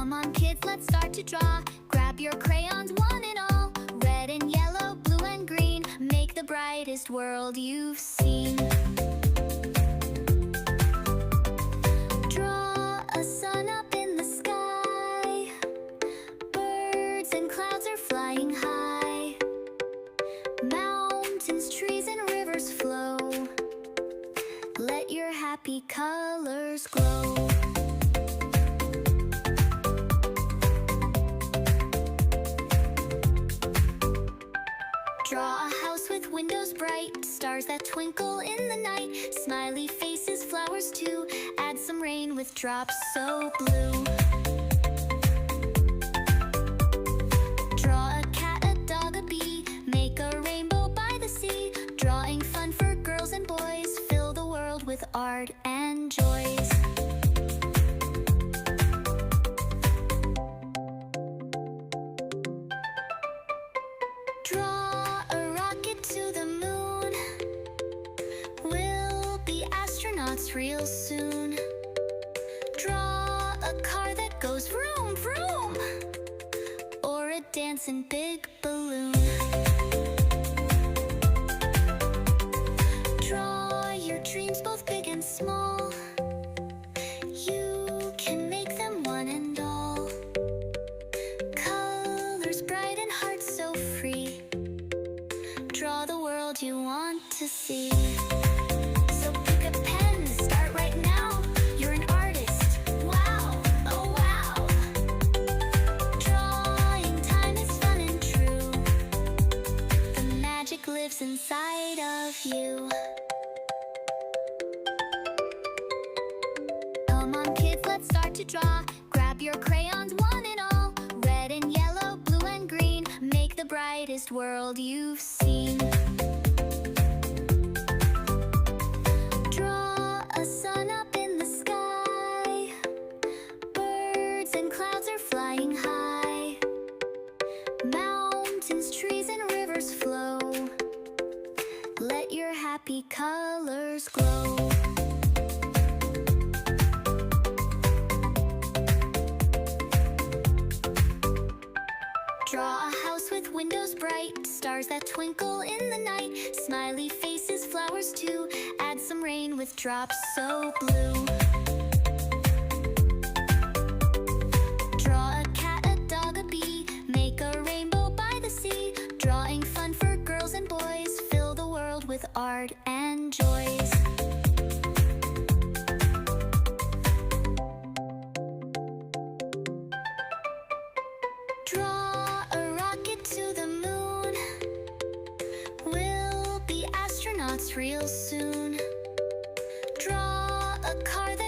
Come on kids, let's start to draw. Grab your crayons, one and all. Red and yellow, blue and green. Make the brightest world you've seen. Draw a sun up in the sky. Birds and clouds are flying high. Mountains, trees and rivers flow. Let your happy colors glow. Draw a house with windows bright, stars that twinkle in the night, smiley faces, flowers too. Add some rain with drops so blue. Draw a cat, a dog, a bee. Make a rainbow by the sea. Drawing fun for girls and boys. Fill the world with art and joys. Draw a rocket to the moon. We'll be astronauts real soon. Draw a car that goes vroom, vroom. Or a dancing big balloon. Draw your dreams both big and small. You can make them one and all. Colors bright and hearts so free. Draw the world you want to see. So pick a pen, start right now. You're an artist, wow, oh wow. Drawing time is fun and true. The magic lives inside of you. Come on kids, let's start to draw. Grab your crayons, one and all. Red and yellow, blue and green. Make the brightest world you've seen. Draw a sun up in the sky. Birds and clouds are flying high. Mountains, trees and rivers flow. Let your happy colors glow. Draw a house with windows bright, stars that twinkle in the night, smiley faces, flowers too. Add some rain with drops so blue. Draw a cat, a dog, a bee. Make a rainbow by the sea. Drawing fun for girls and boys. Fill the world with art and joys. Draw a rocket to the moon. We'll be astronauts real soon. Draw a car that